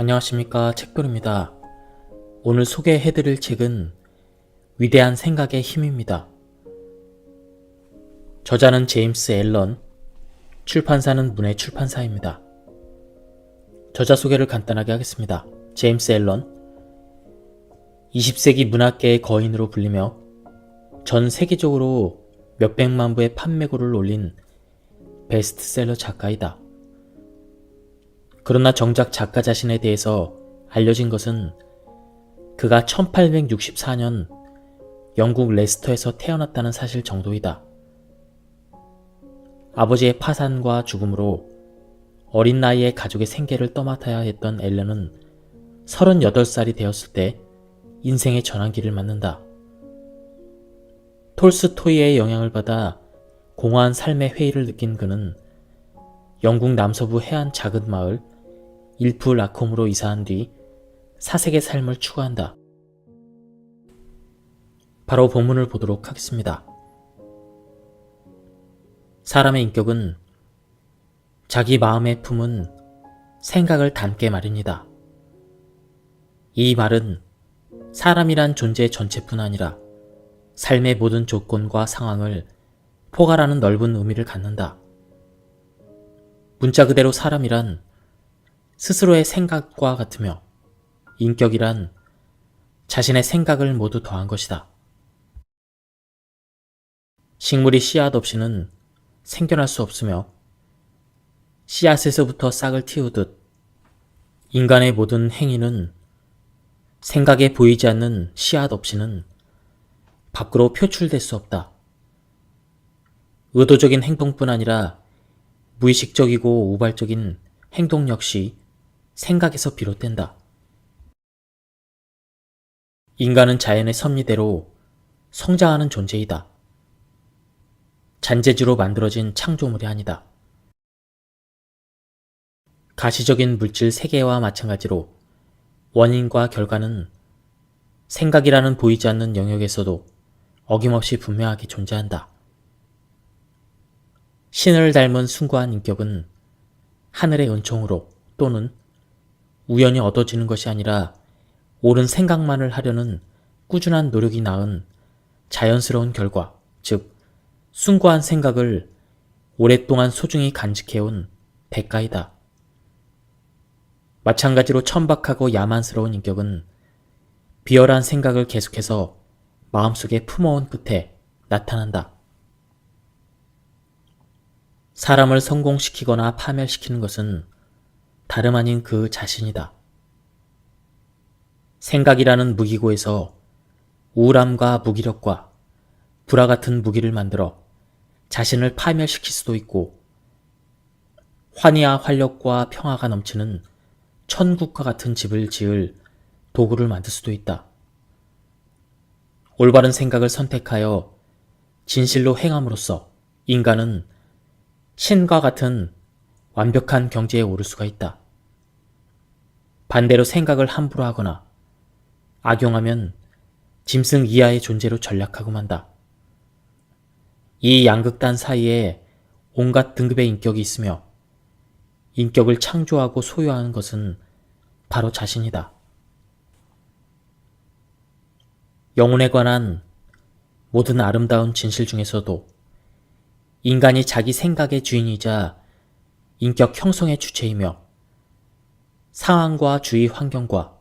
안녕하십니까, 책돌입니다. 오늘 소개해드릴 책은 위대한 생각의 힘입니다. 저자는 제임스 앨런, 출판사는 문해출판사입니다. 저자 소개를 간단하게 하겠습니다. 제임스 앨런, 20세기 문학계의 거인으로 불리며 전 세계적으로 몇백만 부의 판매고를 올린 베스트셀러 작가이다. 그러나 정작 작가 자신에 대해서 알려진 것은 그가 1864년 영국 레스터에서 태어났다는 사실 정도이다. 아버지의 파산과 죽음으로 어린 나이에 가족의 생계를 떠맡아야 했던 앨런은 38살이 되었을 때 인생의 전환기를 맞는다. 톨스토이의 영향을 받아 공허한 삶의 회의를 느낀 그는 영국 남서부 해안 작은 마을 일프 라콤으로 이사한 뒤 사색의 삶을 추구한다. 바로 본문을 보도록 하겠습니다. 사람의 인격은 자기 마음에 품은 생각을 담게 마련이다. 이 말은 사람이란 존재 전체뿐 아니라 삶의 모든 조건과 상황을 포괄하는 넓은 의미를 갖는다. 문자 그대로 사람이란 스스로의 생각과 같으며 인격이란 자신의 생각을 모두 더한 것이다. 식물이 씨앗 없이는 생겨날 수 없으며 씨앗에서부터 싹을 틔우듯 인간의 모든 행위는 생각에 보이지 않는 씨앗 없이는 밖으로 표출될 수 없다. 의도적인 행동뿐 아니라 무의식적이고 우발적인 행동 역시 생각에서 비롯된다. 인간은 자연의 섭리대로 성장하는 존재이다. 잔재주로 만들어진 창조물이 아니다. 가시적인 물질 세계와 마찬가지로 원인과 결과는 생각이라는 보이지 않는 영역에서도 어김없이 분명하게 존재한다. 신을 닮은 숭고한 인격은 하늘의 은총으로 또는 우연히 얻어지는 것이 아니라 옳은 생각만을 하려는 꾸준한 노력이 낳은 자연스러운 결과, 즉 숭고한 생각을 오랫동안 소중히 간직해온 대가이다. 마찬가지로 천박하고 야만스러운 인격은 비열한 생각을 계속해서 마음속에 품어온 끝에 나타난다. 사람을 성공시키거나 파멸시키는 것은 다름 아닌 그 자신이다. 생각이라는 무기고에서 우울함과 무기력과 불화 같은 무기를 만들어 자신을 파멸시킬 수도 있고 환희와 활력과 평화가 넘치는 천국과 같은 집을 지을 도구를 만들 수도 있다. 올바른 생각을 선택하여 진실로 행함으로써 인간은 신과 같은 완벽한 경지에 오를 수가 있다. 반대로 생각을 함부로 하거나 악용하면 짐승 이하의 존재로 전락하고 만다. 이 양극단 사이에 온갖 등급의 인격이 있으며 인격을 창조하고 소유하는 것은 바로 자신이다. 영혼에 관한 모든 아름다운 진실 중에서도 인간이 자기 생각의 주인이자 인격 형성의 주체이며 상황과 주위 환경과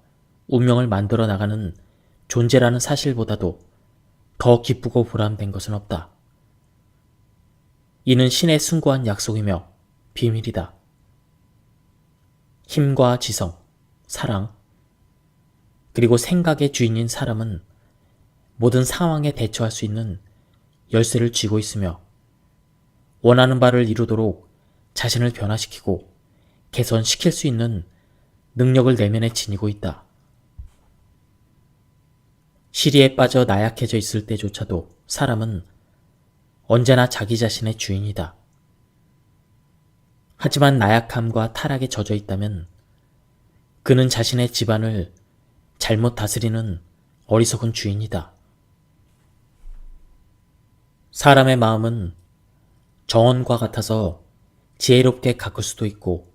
운명을 만들어 나가는 존재라는 사실보다도 더 기쁘고 보람된 것은 없다. 이는 신의 숭고한 약속이며 비밀이다. 힘과 지성, 사랑, 그리고 생각의 주인인 사람은 모든 상황에 대처할 수 있는 열쇠를 쥐고 있으며 원하는 바를 이루도록 자신을 변화시키고 개선시킬 수 있는 능력을 내면에 지니고 있다. 시리에 빠져 나약해져 있을 때조차도 사람은 언제나 자기 자신의 주인이다. 하지만 나약함과 타락에 젖어 있다면 그는 자신의 집안을 잘못 다스리는 어리석은 주인이다. 사람의 마음은 정원과 같아서 지혜롭게 가꿀 수도 있고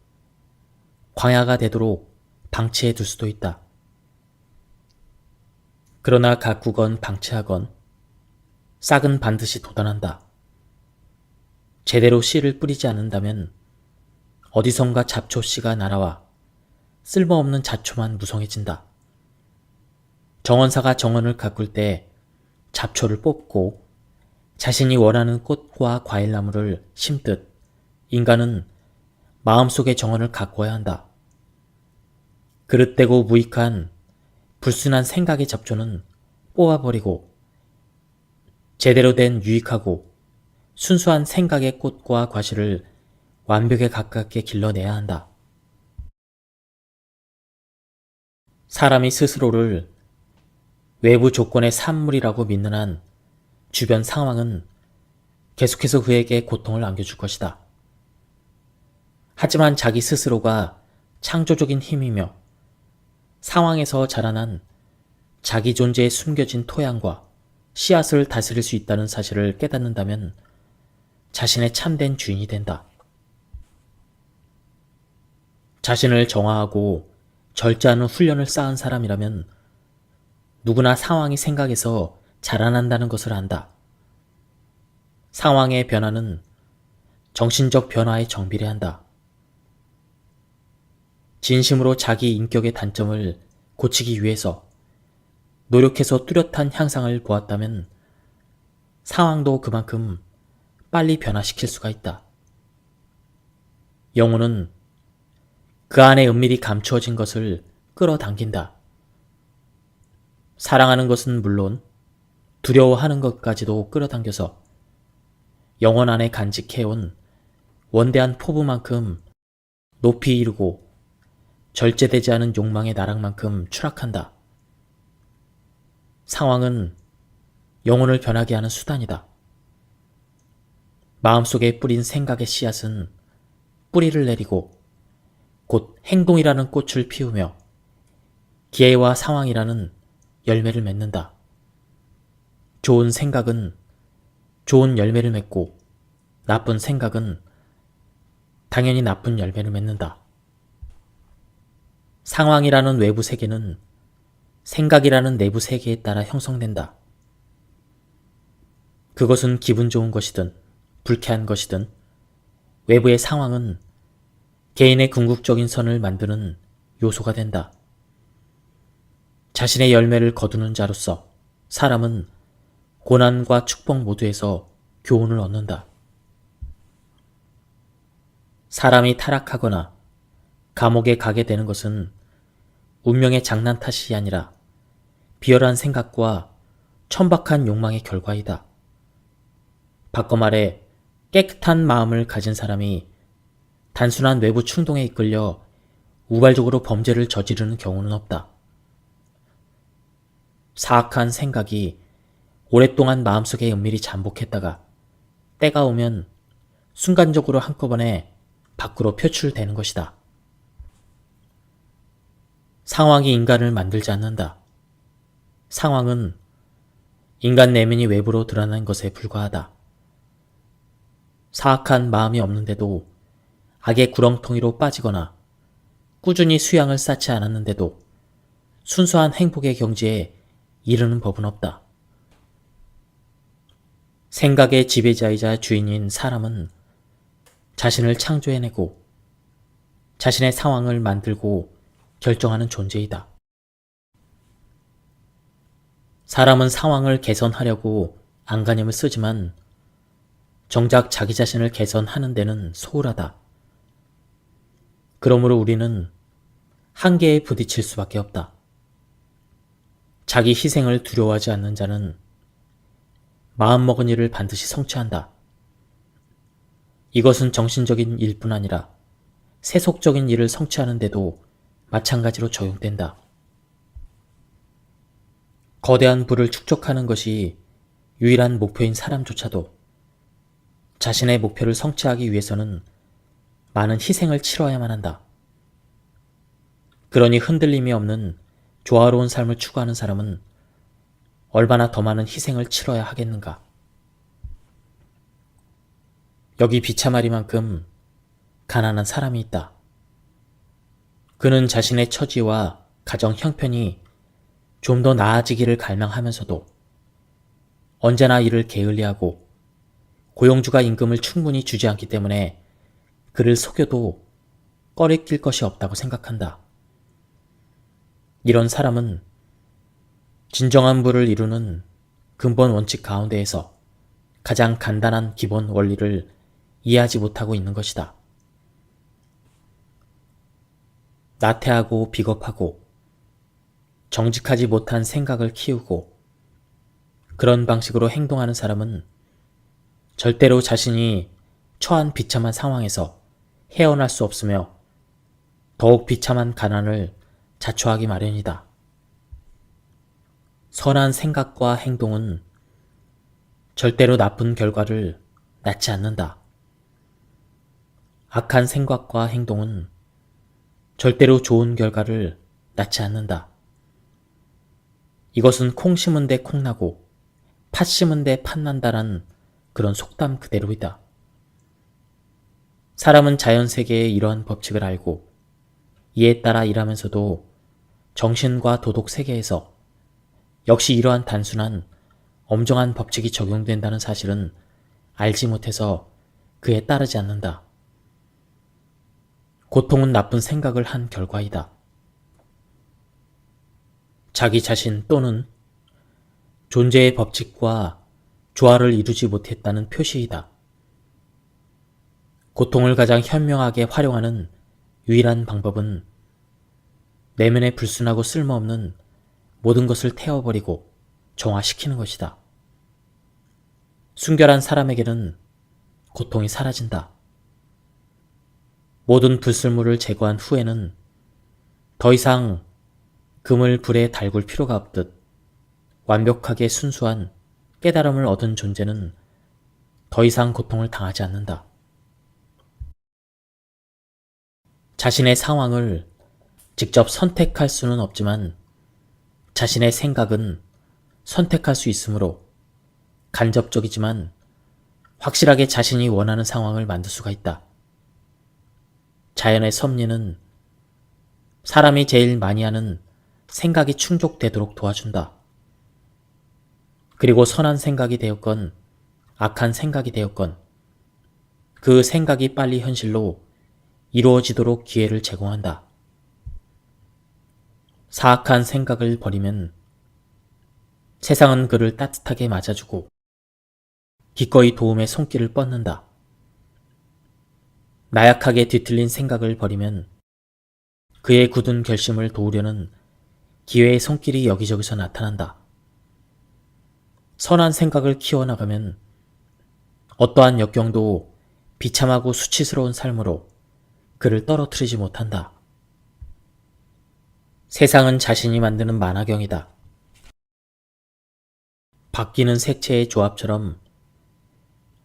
광야가 되도록 방치해 둘 수도 있다. 그러나 가꾸건 방치하건 싹은 반드시 돋아난다. 제대로 씨를 뿌리지 않는다면 어디선가 잡초씨가 날아와 쓸모없는 잡초만 무성해진다. 정원사가 정원을 가꿀 때 잡초를 뽑고 자신이 원하는 꽃과 과일나무를 심듯 인간은 마음속의 정원을 가꿔야 한다. 그릇되고 무익한 불순한 생각의 잡초는 뽑아버리고 제대로 된 유익하고 순수한 생각의 꽃과 과실을 완벽에 가깝게 길러내야 한다. 사람이 스스로를 외부 조건의 산물이라고 믿는 한 주변 상황은 계속해서 그에게 고통을 안겨줄 것이다. 하지만 자기 스스로가 창조적인 힘이며 상황에서 자라난 자기 존재에 숨겨진 토양과 씨앗을 다스릴 수 있다는 사실을 깨닫는다면 자신의 참된 주인이 된다. 자신을 정화하고 절제하는 훈련을 쌓은 사람이라면 누구나 상황이 생각에서 자라난다는 것을 안다. 상황의 변화는 정신적 변화에 정비례한다. 진심으로 자기 인격의 단점을 고치기 위해서 노력해서 뚜렷한 향상을 보았다면 상황도 그만큼 빨리 변화시킬 수가 있다. 영혼은 그 안에 은밀히 감추어진 것을 끌어당긴다. 사랑하는 것은 물론 두려워하는 것까지도 끌어당겨서 영혼 안에 간직해온 원대한 포부만큼 높이 이르고 절제되지 않은 욕망의 나락만큼 추락한다. 상황은 영혼을 변하게 하는 수단이다. 마음속에 뿌린 생각의 씨앗은 뿌리를 내리고 곧 행동이라는 꽃을 피우며 기회와 상황이라는 열매를 맺는다. 좋은 생각은 좋은 열매를 맺고 나쁜 생각은 당연히 나쁜 열매를 맺는다. 상황이라는 외부 세계는 생각이라는 내부 세계에 따라 형성된다. 그것은 기분 좋은 것이든 불쾌한 것이든 외부의 상황은 개인의 궁극적인 선을 만드는 요소가 된다. 자신의 열매를 거두는 자로서 사람은 고난과 축복 모두에서 교훈을 얻는다. 사람이 타락하거나 감옥에 가게 되는 것은 운명의 장난 탓이 아니라 비열한 생각과 천박한 욕망의 결과이다. 바꿔 말해 깨끗한 마음을 가진 사람이 단순한 외부 충동에 이끌려 우발적으로 범죄를 저지르는 경우는 없다. 사악한 생각이 오랫동안 마음속에 은밀히 잠복했다가 때가 오면 순간적으로 한꺼번에 밖으로 표출되는 것이다. 상황이 인간을 만들지 않는다. 상황은 인간 내면이 외부로 드러나는 것에 불과하다. 사악한 마음이 없는데도 악의 구렁텅이로 빠지거나 꾸준히 수양을 쌓지 않았는데도 순수한 행복의 경지에 이르는 법은 없다. 생각의 지배자이자 주인인 사람은 자신을 창조해내고 자신의 상황을 만들고 결정하는 존재이다. 사람은 상황을 개선하려고 안간힘을 쓰지만 정작 자기 자신을 개선하는 데는 소홀하다. 그러므로 우리는 한계에 부딪힐 수밖에 없다. 자기 희생을 두려워하지 않는 자는 마음먹은 일을 반드시 성취한다. 이것은 정신적인 일뿐 아니라 세속적인 일을 성취하는 데도 마찬가지로 적용된다. 거대한 부를 축적하는 것이 유일한 목표인 사람조차도 자신의 목표를 성취하기 위해서는 많은 희생을 치러야만 한다. 그러니 흔들림이 없는 조화로운 삶을 추구하는 사람은 얼마나 더 많은 희생을 치러야 하겠는가. 여기 비참하리만큼 가난한 사람이 있다. 그는 자신의 처지와 가정 형편이 좀 더 나아지기를 갈망하면서도 언제나 이를 게을리하고 고용주가 임금을 충분히 주지 않기 때문에 그를 속여도 꺼리낄 것이 없다고 생각한다. 이런 사람은 진정한 부를 이루는 근본 원칙 가운데에서 가장 간단한 기본 원리를 이해하지 못하고 있는 것이다. 나태하고 비겁하고 정직하지 못한 생각을 키우고 그런 방식으로 행동하는 사람은 절대로 자신이 처한 비참한 상황에서 헤어날 수 없으며 더욱 비참한 가난을 자초하기 마련이다. 선한 생각과 행동은 절대로 나쁜 결과를 낳지 않는다. 악한 생각과 행동은 절대로 좋은 결과를 낳지 않는다. 이것은 콩 심은 데 콩 나고 팥 심은 데 팥 난다란 그런 속담 그대로이다. 사람은 자연세계의 이러한 법칙을 알고 이에 따라 일하면서도 정신과 도덕 세계에서 역시 이러한 단순한 엄정한 법칙이 적용된다는 사실은 알지 못해서 그에 따르지 않는다. 고통은 나쁜 생각을 한 결과이다. 자기 자신 또는 존재의 법칙과 조화를 이루지 못했다는 표시이다. 고통을 가장 현명하게 활용하는 유일한 방법은 내면에 불순하고 쓸모없는 모든 것을 태워버리고 정화시키는 것이다. 순결한 사람에게는 고통이 사라진다. 모든 불순물을 제거한 후에는 더 이상 금을 불에 달굴 필요가 없듯 완벽하게 순수한 깨달음을 얻은 존재는 더 이상 고통을 당하지 않는다. 자신의 상황을 직접 선택할 수는 없지만 자신의 생각은 선택할 수 있으므로 간접적이지만 확실하게 자신이 원하는 상황을 만들 수가 있다. 자연의 섭리는 사람이 제일 많이 하는 생각이 충족되도록 도와준다. 그리고 선한 생각이 되었건 악한 생각이 되었건 그 생각이 빨리 현실로 이루어지도록 기회를 제공한다. 사악한 생각을 버리면 세상은 그를 따뜻하게 맞아주고 기꺼이 도움의 손길을 뻗는다. 나약하게 뒤틀린 생각을 버리면 그의 굳은 결심을 도우려는 기회의 손길이 여기저기서 나타난다. 선한 생각을 키워나가면 어떠한 역경도 비참하고 수치스러운 삶으로 그를 떨어뜨리지 못한다. 세상은 자신이 만드는 만화경이다. 바뀌는 색채의 조합처럼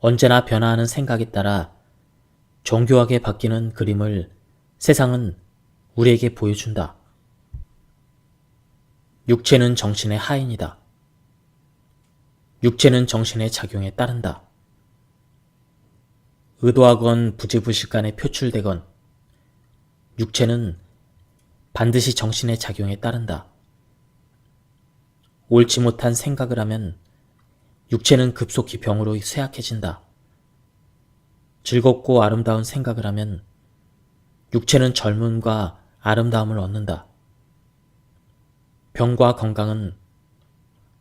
언제나 변화하는 생각에 따라 정교하게 바뀌는 그림을 세상은 우리에게 보여준다. 육체는 정신의 하인이다. 육체는 정신의 작용에 따른다. 의도하건 부지불식간에 표출되건 육체는 반드시 정신의 작용에 따른다. 옳지 못한 생각을 하면 육체는 급속히 병으로 쇠약해진다. 즐겁고 아름다운 생각을 하면 육체는 젊음과 아름다움을 얻는다. 병과 건강은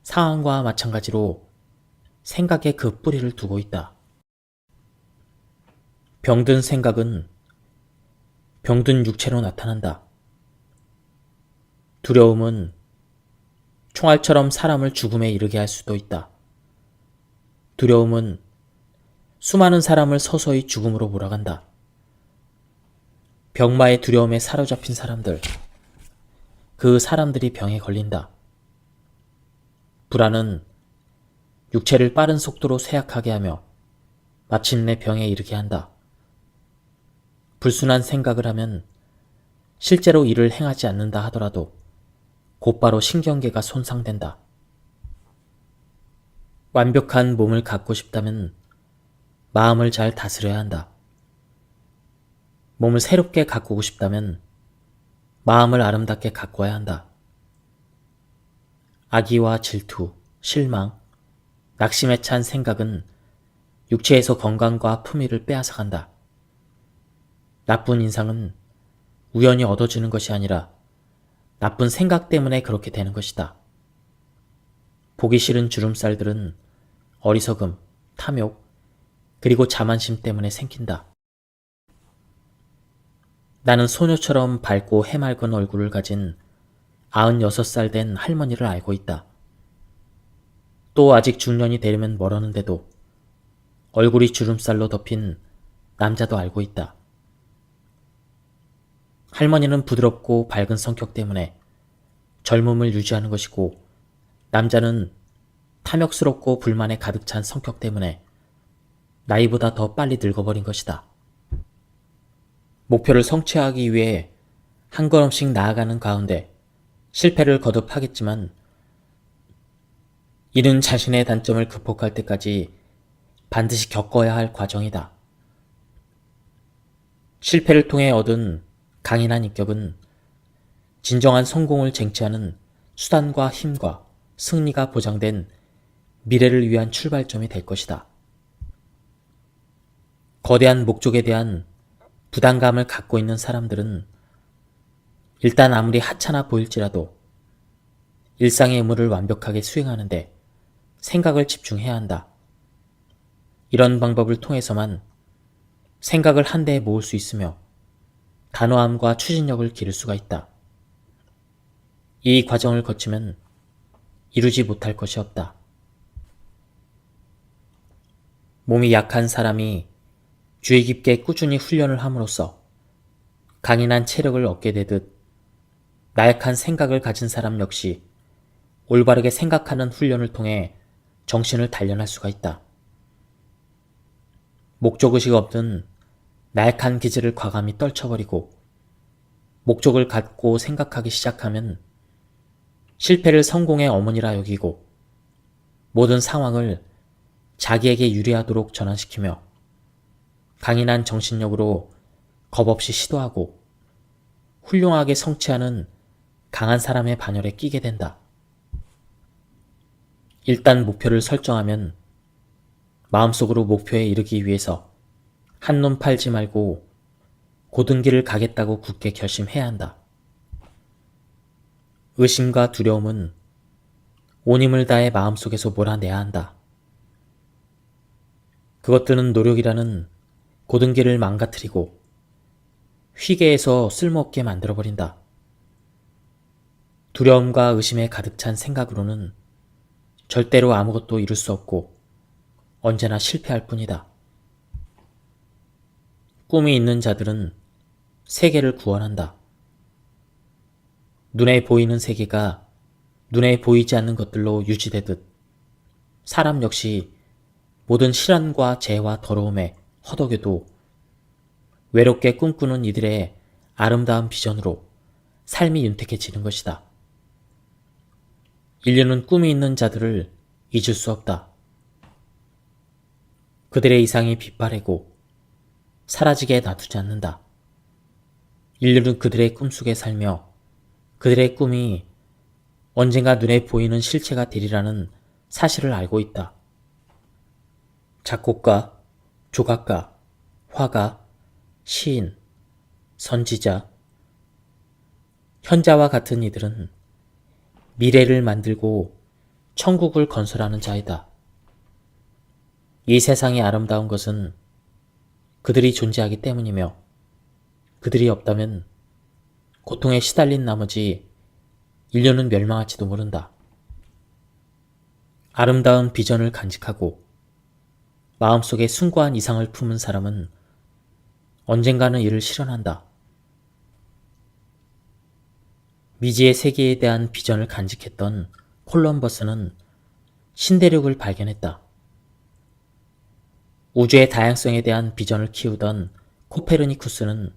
상황과 마찬가지로 생각에 그 뿌리를 두고 있다. 병든 생각은 병든 육체로 나타난다. 두려움은 총알처럼 사람을 죽음에 이르게 할 수도 있다. 두려움은 수많은 사람을 서서히 죽음으로 몰아간다. 병마의 두려움에 사로잡힌 사람들, 그 사람들이 병에 걸린다. 불안은 육체를 빠른 속도로 쇠약하게 하며 마침내 병에 이르게 한다. 불순한 생각을 하면 실제로 이를 행하지 않는다 하더라도 곧바로 신경계가 손상된다. 완벽한 몸을 갖고 싶다면 마음을 잘 다스려야 한다. 몸을 새롭게 가꾸고 싶다면 마음을 아름답게 가꿔야 한다. 악의와 질투, 실망, 낙심에 찬 생각은 육체에서 건강과 품위를 빼앗아간다. 나쁜 인상은 우연히 얻어지는 것이 아니라 나쁜 생각 때문에 그렇게 되는 것이다. 보기 싫은 주름살들은 어리석음, 탐욕, 그리고 자만심 때문에 생긴다. 나는 소녀처럼 밝고 해맑은 얼굴을 가진 96살 된 할머니를 알고 있다. 또 아직 중년이 되려면 멀었는데도 얼굴이 주름살로 덮인 남자도 알고 있다. 할머니는 부드럽고 밝은 성격 때문에 젊음을 유지하는 것이고, 남자는 탐욕스럽고 불만에 가득 찬 성격 때문에 나이보다 더 빨리 늙어버린 것이다. 목표를 성취하기 위해 한 걸음씩 나아가는 가운데 실패를 거듭하겠지만, 이는 자신의 단점을 극복할 때까지 반드시 겪어야 할 과정이다. 실패를 통해 얻은 강인한 인격은 진정한 성공을 쟁취하는 수단과 힘과 승리가 보장된 미래를 위한 출발점이 될 것이다. 거대한 목적에 대한 부담감을 갖고 있는 사람들은 일단 아무리 하찮아 보일지라도 일상의 의무를 완벽하게 수행하는데 생각을 집중해야 한다. 이런 방법을 통해서만 생각을 한데에 모을 수 있으며 단호함과 추진력을 기를 수가 있다. 이 과정을 거치면 이루지 못할 것이 없다. 몸이 약한 사람이 주의 깊게 꾸준히 훈련을 함으로써 강인한 체력을 얻게 되듯, 나약한 생각을 가진 사람 역시 올바르게 생각하는 훈련을 통해 정신을 단련할 수가 있다. 목적의식 없는 나약한 기질을 과감히 떨쳐버리고 목적을 갖고 생각하기 시작하면 실패를 성공의 어머니라 여기고 모든 상황을 자기에게 유리하도록 전환시키며 강인한 정신력으로 겁없이 시도하고 훌륭하게 성취하는 강한 사람의 반열에 끼게 된다. 일단 목표를 설정하면 마음속으로 목표에 이르기 위해서 한눈 팔지 말고 고든 길을 가겠다고 굳게 결심해야 한다. 의심과 두려움은 온 힘을 다해 마음속에서 몰아내야 한다. 그것들은 노력이라는 고든 길을 망가뜨리고 휘게해서 쓸모없게 만들어버린다. 두려움과 의심에 가득 찬 생각으로는 절대로 아무것도 이룰 수 없고 언제나 실패할 뿐이다. 꿈이 있는 자들은 세계를 구원한다. 눈에 보이는 세계가 눈에 보이지 않는 것들로 유지되듯 사람 역시 모든 실현과 재와 더러움에 허덕여도 외롭게 꿈꾸는 이들의 아름다운 비전으로 삶이 윤택해지는 것이다. 인류는 꿈이 있는 자들을 잊을 수 없다. 그들의 이상이 빛바래고 사라지게 놔두지 않는다. 인류는 그들의 꿈속에 살며 그들의 꿈이 언젠가 눈에 보이는 실체가 되리라는 사실을 알고 있다. 작곡가, 조각가, 화가, 시인, 선지자, 현자와 같은 이들은 미래를 만들고 천국을 건설하는 자이다. 이 세상이 아름다운 것은 그들이 존재하기 때문이며, 그들이 없다면 고통에 시달린 나머지 인류는 멸망할지도 모른다. 아름다운 비전을 간직하고 마음속에 숭고한 이상을 품은 사람은 언젠가는 이를 실현한다. 미지의 세계에 대한 비전을 간직했던 콜럼버스는 신대륙을 발견했다. 우주의 다양성에 대한 비전을 키우던 코페르니쿠스는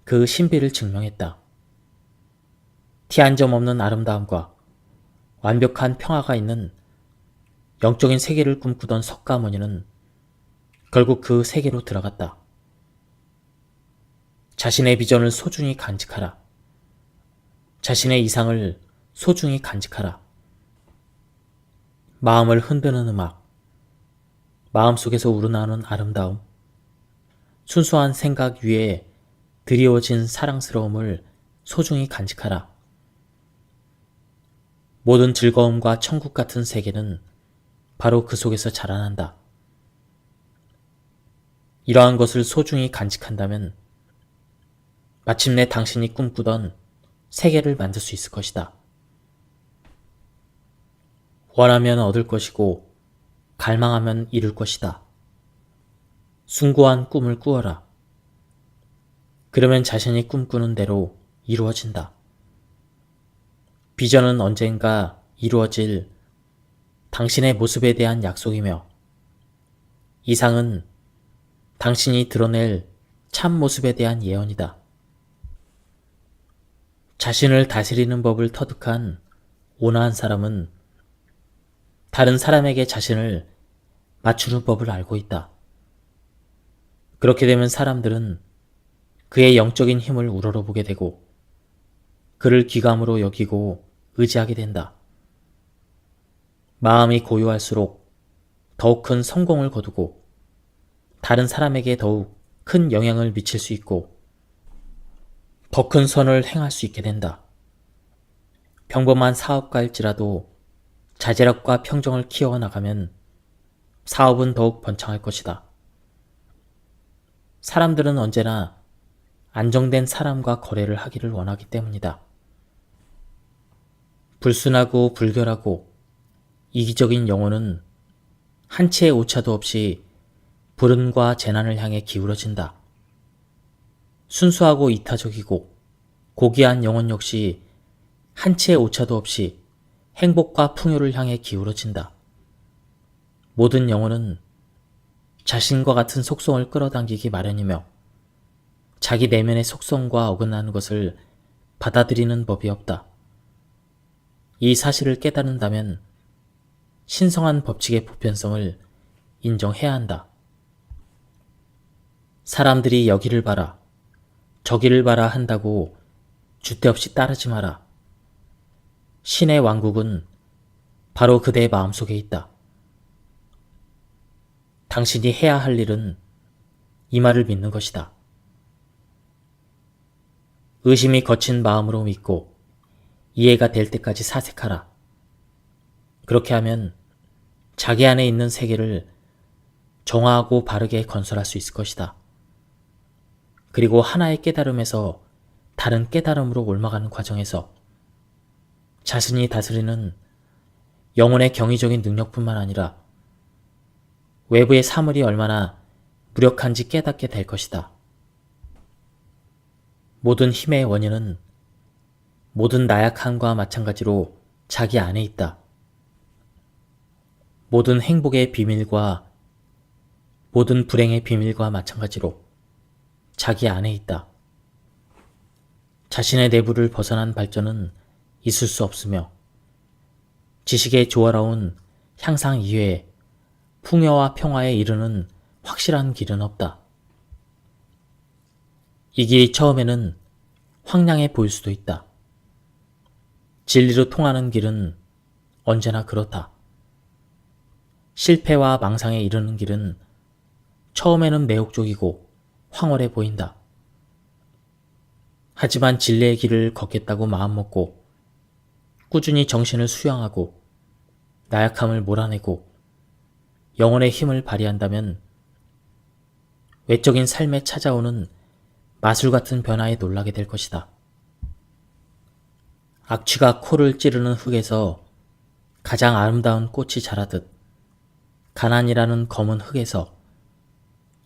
그 신비를 증명했다. 티 한 점 없는 아름다움과 완벽한 평화가 있는 영적인 세계를 꿈꾸던 석가모니는 결국 그 세계로 들어갔다. 자신의 비전을 소중히 간직하라. 자신의 이상을 소중히 간직하라. 마음을 흔드는 음악, 마음속에서 우러나오는 아름다움, 순수한 생각 위에 드리워진 사랑스러움을 소중히 간직하라. 모든 즐거움과 천국 같은 세계는 바로 그 속에서 자라난다. 이러한 것을 소중히 간직한다면 마침내 당신이 꿈꾸던 세계를 만들 수 있을 것이다. 원하면 얻을 것이고 갈망하면 이룰 것이다. 숭고한 꿈을 꾸어라. 그러면 자신이 꿈꾸는 대로 이루어진다. 비전은 언젠가 이루어질 당신의 모습에 대한 약속이며 이상은 당신이 드러낼 참 모습에 대한 예언이다. 자신을 다스리는 법을 터득한 온화한 사람은 다른 사람에게 자신을 맞추는 법을 알고 있다. 그렇게 되면 사람들은 그의 영적인 힘을 우러러보게 되고 그를 귀감으로 여기고 의지하게 된다. 마음이 고요할수록 더욱 큰 성공을 거두고 다른 사람에게 더욱 큰 영향을 미칠 수 있고 더 큰 선을 행할 수 있게 된다. 평범한 사업가일지라도 자제력과 평정을 키워나가면 사업은 더욱 번창할 것이다. 사람들은 언제나 안정된 사람과 거래를 하기를 원하기 때문이다. 불순하고 불결하고 이기적인 영혼은 한치의 오차도 없이 불운과 재난을 향해 기울어진다. 순수하고 이타적이고 고귀한 영혼 역시 한치의 오차도 없이 행복과 풍요를 향해 기울어진다. 모든 영혼은 자신과 같은 속성을 끌어당기기 마련이며 자기 내면의 속성과 어긋나는 것을 받아들이는 법이 없다. 이 사실을 깨달은다면 신성한 법칙의 보편성을 인정해야 한다. 사람들이 여기를 봐라, 저기를 봐라 한다고 주대없이 따르지 마라. 신의 왕국은 바로 그대의 마음속에 있다. 당신이 해야 할 일은 이 말을 믿는 것이다. 의심이 거친 마음으로 믿고 이해가 될 때까지 사색하라. 그렇게 하면 자기 안에 있는 세계를 정화하고 바르게 건설할 수 있을 것이다. 그리고 하나의 깨달음에서 다른 깨달음으로 옮아가는 과정에서 자신이 다스리는 영혼의 경이적인 능력뿐만 아니라 외부의 사물이 얼마나 무력한지 깨닫게 될 것이다. 모든 힘의 원인은 모든 나약함과 마찬가지로 자기 안에 있다. 모든 행복의 비밀과 모든 불행의 비밀과 마찬가지로 자기 안에 있다. 자신의 내부를 벗어난 발전은 있을 수 없으며 지식의 조화로운 향상 이외에 풍요와 평화에 이르는 확실한 길은 없다. 이 길이 처음에는 황량해 보일 수도 있다. 진리로 통하는 길은 언제나 그렇다. 실패와 망상에 이르는 길은 처음에는 매혹적이고 황홀해 보인다. 하지만 진리의 길을 걷겠다고 마음먹고 꾸준히 정신을 수양하고 나약함을 몰아내고 영혼의 힘을 발휘한다면 외적인 삶에 찾아오는 마술 같은 변화에 놀라게 될 것이다. 악취가 코를 찌르는 흙에서 가장 아름다운 꽃이 자라듯 가난이라는 검은 흙에서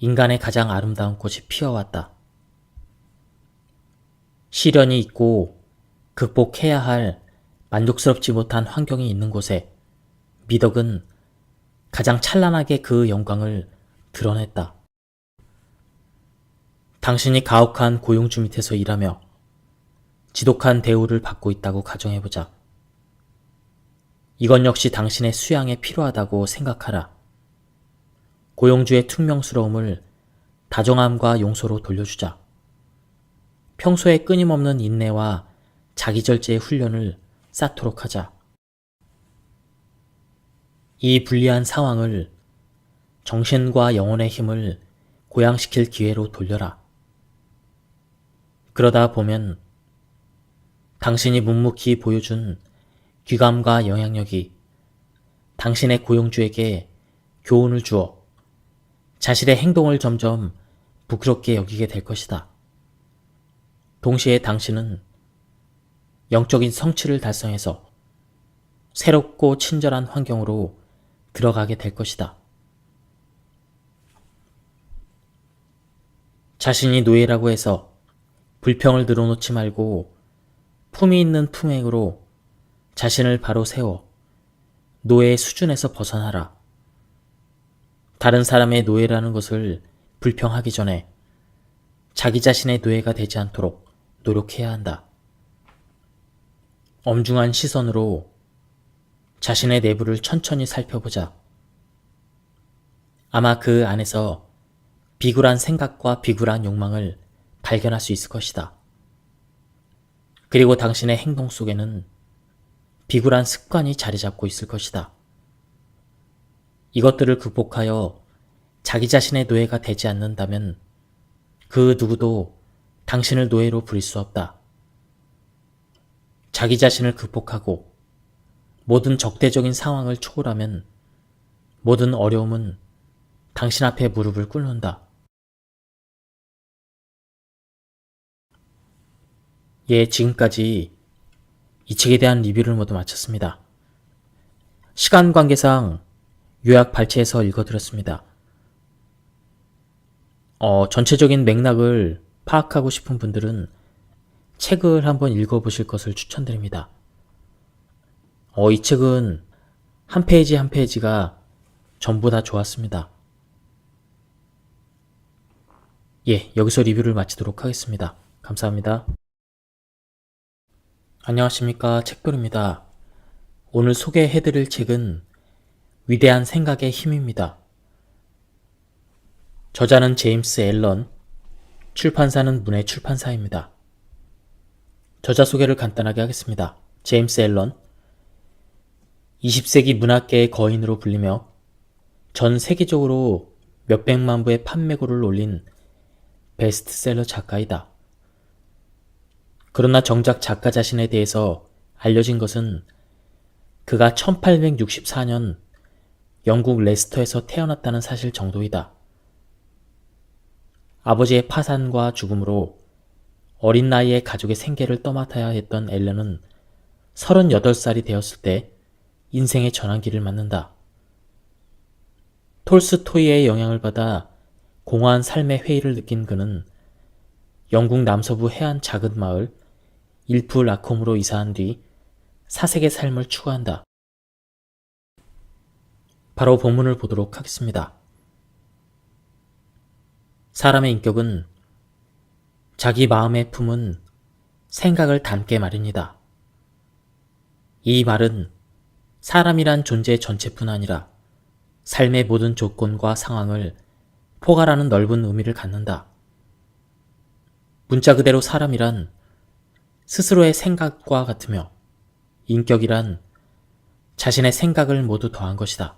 인간의 가장 아름다운 꽃이 피어왔다. 시련이 있고 극복해야 할 만족스럽지 못한 환경이 있는 곳에 미덕은 가장 찬란하게 그 영광을 드러냈다. 당신이 가혹한 고용주 밑에서 일하며 지독한 대우를 받고 있다고 가정해보자. 이건 역시 당신의 수양에 필요하다고 생각하라. 고용주의 퉁명스러움을 다정함과 용서로 돌려주자. 평소에 끊임없는 인내와 자기절제의 훈련을 쌓도록 하자. 이 불리한 상황을 정신과 영혼의 힘을 고양시킬 기회로 돌려라. 그러다 보면 당신이 묵묵히 보여준 귀감과 영향력이 당신의 고용주에게 교훈을 주어 자신의 행동을 점점 부끄럽게 여기게 될 것이다. 동시에 당신은 영적인 성취를 달성해서 새롭고 친절한 환경으로 들어가게 될 것이다. 자신이 노예라고 해서 불평을 늘어놓지 말고 품위 있는 품행으로 자신을 바로 세워 노예의 수준에서 벗어나라. 다른 사람의 노예라는 것을 불평하기 전에 자기 자신의 노예가 되지 않도록 노력해야 한다. 엄중한 시선으로 자신의 내부를 천천히 살펴보자. 아마 그 안에서 비굴한 생각과 비굴한 욕망을 발견할 수 있을 것이다. 그리고 당신의 행동 속에는 비굴한 습관이 자리 잡고 있을 것이다. 이것들을 극복하여 자기 자신의 노예가 되지 않는다면 그 누구도 당신을 노예로 부릴 수 없다. 자기 자신을 극복하고 모든 적대적인 상황을 초월하면 모든 어려움은 당신 앞에 무릎을 꿇는다. 예, 지금까지 이 책에 대한 리뷰를 모두 마쳤습니다. 시간 관계상 요약 발췌해서 읽어드렸습니다. 전체적인 맥락을 파악하고 싶은 분들은 책을 한번 읽어보실 것을 추천드립니다. 이 책은 한 페이지 한 페이지가 전부 다 좋았습니다. 예, 여기서 리뷰를 마치도록 하겠습니다. 감사합니다. 안녕하십니까, 책돌입니다. 오늘 소개해드릴 책은 위대한 생각의 힘입니다. 저자는 제임스 앨런, 출판사는 문해 출판사입니다. 저자 소개를 간단하게 하겠습니다. 제임스 앨런, 20세기 문학계의 거인으로 불리며 전 세계적으로 몇백만 부의 판매고를 올린 베스트셀러 작가이다. 그러나 정작 작가 자신에 대해서 알려진 것은 그가 1864년 영국 레스터에서 태어났다는 사실 정도이다. 아버지의 파산과 죽음으로 어린 나이에 가족의 생계를 떠맡아야 했던 앨런은 38살이 되었을 때 인생의 전환기를 맞는다. 톨스토이의 영향을 받아 공허한 삶의 회의를 느낀 그는 영국 남서부 해안 작은 마을 일프 라콤으로 이사한 뒤 사색의 삶을 추구한다. 바로 본문을 보도록 하겠습니다. 사람의 인격은 자기 마음에 품은 생각을 담게 마련이다. 이 말은 사람이란 존재 전체뿐 아니라 삶의 모든 조건과 상황을 포괄하는 넓은 의미를 갖는다. 문자 그대로 사람이란 스스로의 생각과 같으며 인격이란 자신의 생각을 모두 더한 것이다.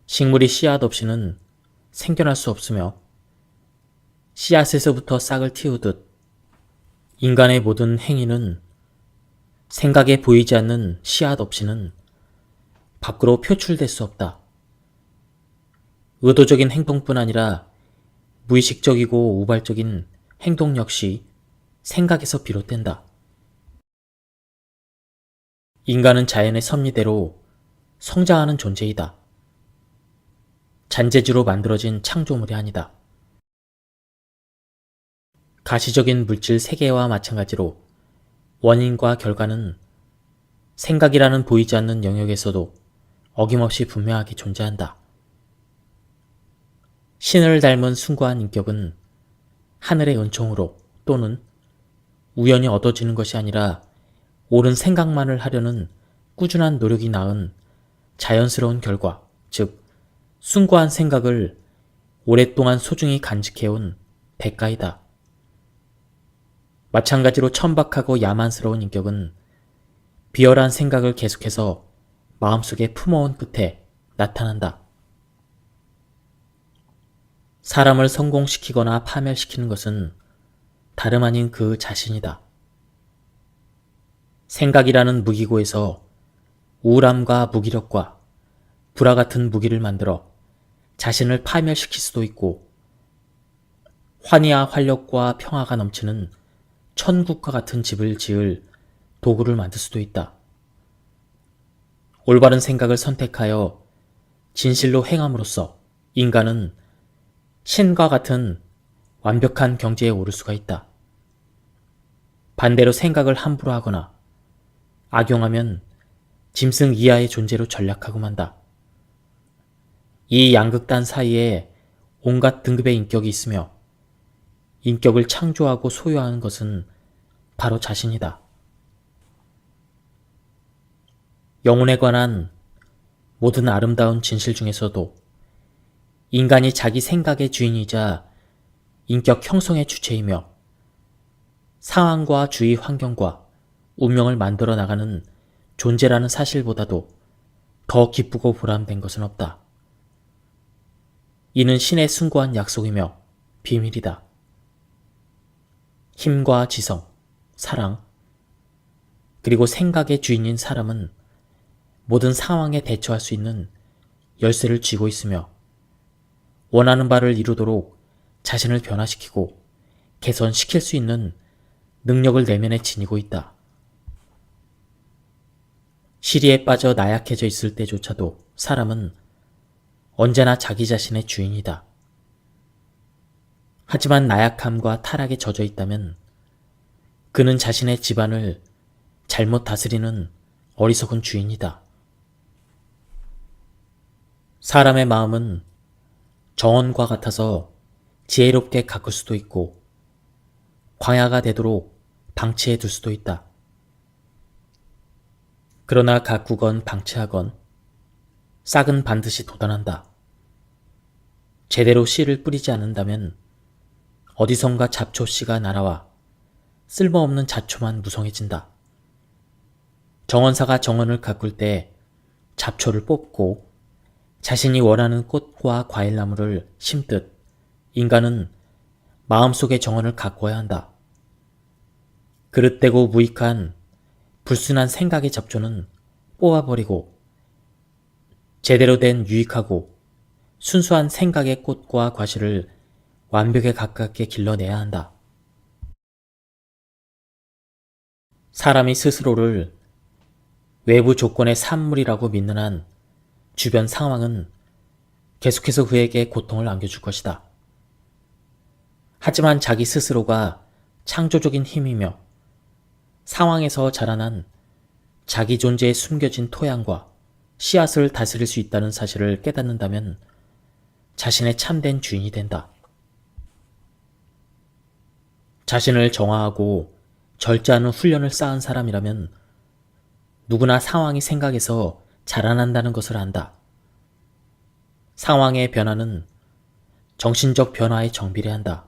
식물이 씨앗 없이는 생겨날 수 없으며 씨앗에서부터 싹을 틔우듯 인간의 모든 행위는 생각에 보이지 않는 씨앗 없이는 밖으로 표출될 수 없다. 의도적인 행동뿐 아니라 무의식적이고 우발적인 행동 역시 생각에서 비롯된다. 인간은 자연의 섭리대로 성장하는 존재이다. 잔재주로 만들어진 창조물이 아니다. 가시적인 물질 세계와 마찬가지로 원인과 결과는 생각이라는 보이지 않는 영역에서도 어김없이 분명하게 존재한다. 신을 닮은 숭고한 인격은 하늘의 은총으로 또는 우연히 얻어지는 것이 아니라 옳은 생각만을 하려는 꾸준한 노력이 낳은 자연스러운 결과, 즉 숭고한 생각을 오랫동안 소중히 간직해온 대가이다. 마찬가지로 천박하고 야만스러운 인격은 비열한 생각을 계속해서 마음속에 품어온 끝에 나타난다. 사람을 성공시키거나 파멸시키는 것은 다름 아닌 그 자신이다. 생각이라는 무기고에서 우울함과 무기력과 불화 같은 무기를 만들어 자신을 파멸시킬 수도 있고, 환희와 활력과 평화가 넘치는 천국과 같은 집을 지을 도구를 만들 수도 있다. 올바른 생각을 선택하여 진실로 행함으로써 인간은 신과 같은 완벽한 경지에 오를 수가 있다. 반대로 생각을 함부로 하거나 악용하면 짐승 이하의 존재로 전락하고 만다. 이 양극단 사이에 온갖 등급의 인격이 있으며 인격을 창조하고 소유하는 것은 바로 자신이다. 영혼에 관한 모든 아름다운 진실 중에서도 인간이 자기 생각의 주인이자 인격 형성의 주체이며 상황과 주위 환경과 운명을 만들어 나가는 존재라는 사실보다도 더 기쁘고 보람된 것은 없다. 이는 신의 숭고한 약속이며 비밀이다. 힘과 지성, 사랑, 그리고 생각의 주인인 사람은 모든 상황에 대처할 수 있는 열쇠를 쥐고 있으며 원하는 바를 이루도록 자신을 변화시키고 개선시킬 수 있는 능력을 내면에 지니고 있다. 시리에 빠져 나약해져 있을 때조차도 사람은 언제나 자기 자신의 주인이다. 하지만 나약함과 타락에 젖어 있다면 그는 자신의 집안을 잘못 다스리는 어리석은 주인이다. 사람의 마음은 정원과 같아서 지혜롭게 가꿀 수도 있고 광야가 되도록 방치해 둘 수도 있다. 그러나 가꾸건 방치하건 싹은 반드시 돋아난다. 제대로 씨를 뿌리지 않는다면 어디선가 잡초씨가 날아와 쓸모없는 잡초만 무성해진다. 정원사가 정원을 가꿀 때 잡초를 뽑고 자신이 원하는 꽃과 과일나무를 심듯 인간은 마음속의 정원을 가꿔야 한다. 그릇되고 무익한 불순한 생각의 잡초는 뽑아버리고 제대로 된 유익하고 순수한 생각의 꽃과 과실을 완벽에 가깝게 길러내야 한다. 사람이 스스로를 외부 조건의 산물이라고 믿는 한 주변 상황은 계속해서 그에게 고통을 안겨줄 것이다. 하지만 자기 스스로가 창조적인 힘이며 상황에서 자라난 자기 존재에 숨겨진 토양과 씨앗을 다스릴 수 있다는 사실을 깨닫는다면 자신의 참된 주인이 된다. 자신을 정화하고 절제하는 훈련을 쌓은 사람이라면 누구나 상황이 생각에서 자라난다는 것을 안다. 상황의 변화는 정신적 변화에 정비례한다.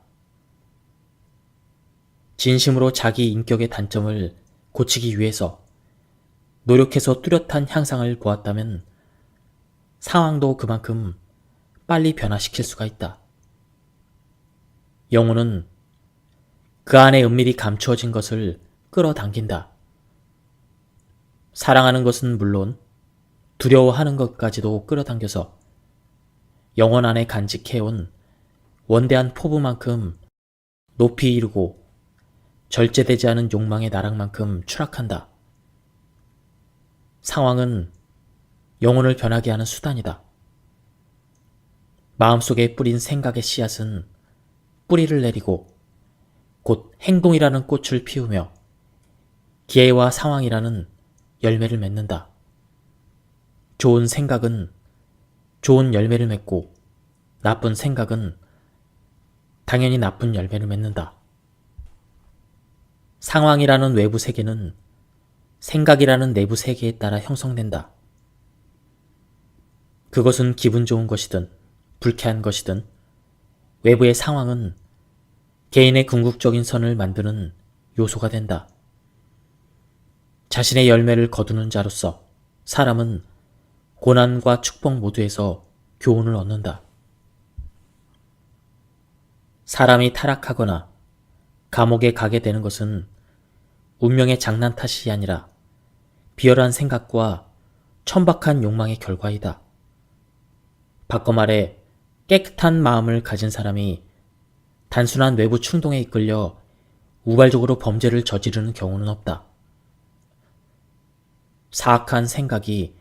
진심으로 자기 인격의 단점을 고치기 위해서 노력해서 뚜렷한 향상을 보았다면 상황도 그만큼 빨리 변화시킬 수가 있다. 영혼은 그 안에 은밀히 감추어진 것을 끌어당긴다. 사랑하는 것은 물론 두려워하는 것까지도 끌어당겨서 영혼 안에 간직해온 원대한 포부만큼 높이 이르고 절제되지 않은 욕망의 나락만큼 추락한다. 상황은 영혼을 변하게 하는 수단이다. 마음속에 뿌린 생각의 씨앗은 뿌리를 내리고 곧 행동이라는 꽃을 피우며 기회와 상황이라는 열매를 맺는다. 좋은 생각은 좋은 열매를 맺고 나쁜 생각은 당연히 나쁜 열매를 맺는다. 상황이라는 외부 세계는 생각이라는 내부 세계에 따라 형성된다. 그것은 기분 좋은 것이든 불쾌한 것이든 외부의 상황은 개인의 궁극적인 선을 만드는 요소가 된다. 자신의 열매를 거두는 자로서 사람은 고난과 축복 모두에서 교훈을 얻는다. 사람이 타락하거나 감옥에 가게 되는 것은 운명의 장난 탓이 아니라 비열한 생각과 천박한 욕망의 결과이다. 바꿔 말해 깨끗한 마음을 가진 사람이 단순한 외부 충동에 이끌려 우발적으로 범죄를 저지르는 경우는 없다. 사악한 생각이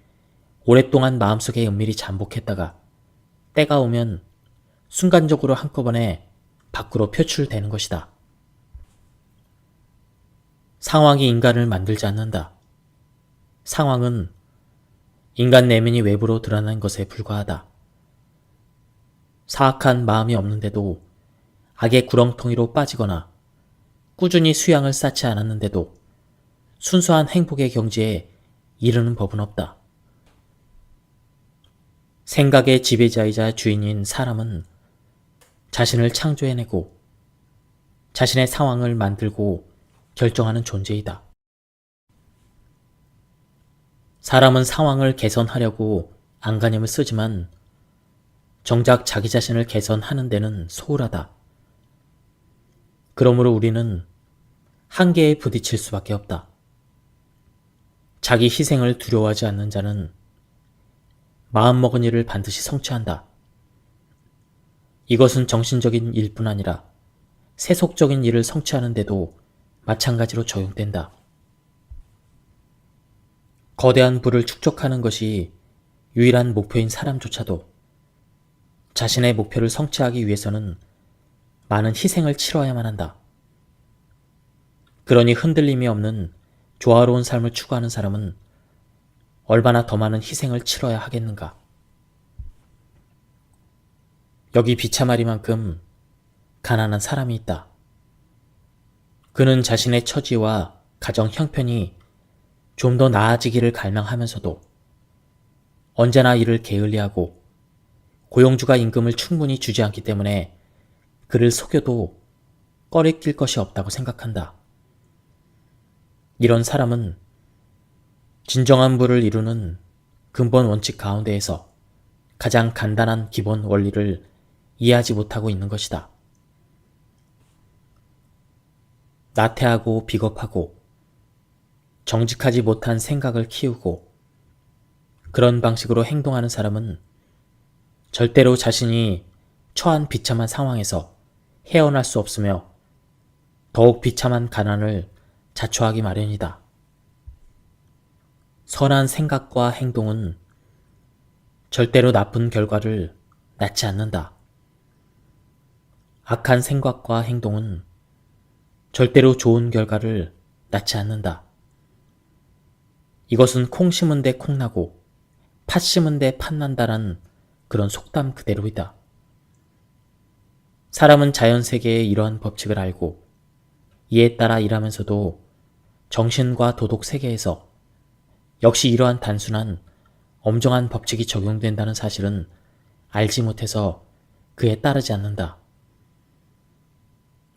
오랫동안 마음속에 은밀히 잠복했다가 때가 오면 순간적으로 한꺼번에 밖으로 표출되는 것이다. 상황이 인간을 만들지 않는다. 상황은 인간 내면이 외부로 드러나는 것에 불과하다. 사악한 마음이 없는데도 악의 구렁텅이로 빠지거나 꾸준히 수양을 쌓지 않았는데도 순수한 행복의 경지에 이르는 법은 없다. 생각의 지배자이자 주인인 사람은 자신을 창조해내고 자신의 상황을 만들고 결정하는 존재이다. 사람은 상황을 개선하려고 안간힘을 쓰지만 정작 자기 자신을 개선하는 데는 소홀하다. 그러므로 우리는 한계에 부딪힐 수밖에 없다. 자기 희생을 두려워하지 않는 자는 마음먹은 일을 반드시 성취한다. 이것은 정신적인 일뿐 아니라 세속적인 일을 성취하는 데도 마찬가지로 적용된다. 거대한 부를 축적하는 것이 유일한 목표인 사람조차도 자신의 목표를 성취하기 위해서는 많은 희생을 치러야만 한다. 그러니 흔들림이 없는 조화로운 삶을 추구하는 사람은 얼마나 더 많은 희생을 치러야 하겠는가. 여기 비참하리만큼 가난한 사람이 있다. 그는 자신의 처지와 가정 형편이 좀 더 나아지기를 갈망하면서도 언제나 이를 게을리하고 고용주가 임금을 충분히 주지 않기 때문에 그를 속여도 꺼리낄 것이 없다고 생각한다. 이런 사람은 진정한 부를 이루는 근본 원칙 가운데에서 가장 간단한 기본 원리를 이해하지 못하고 있는 것이다. 나태하고 비겁하고 정직하지 못한 생각을 키우고 그런 방식으로 행동하는 사람은 절대로 자신이 처한 비참한 상황에서 헤어날 수 없으며 더욱 비참한 가난을 자초하기 마련이다. 선한 생각과 행동은 절대로 나쁜 결과를 낳지 않는다. 악한 생각과 행동은 절대로 좋은 결과를 낳지 않는다. 이것은 콩 심은 데 콩 나고 팥 심은 데 팥 난다란 그런 속담 그대로이다. 사람은 자연세계의 이러한 법칙을 알고 이에 따라 일하면서도 정신과 도덕 세계에서 역시 이러한 단순한 엄정한 법칙이 적용된다는 사실은 알지 못해서 그에 따르지 않는다.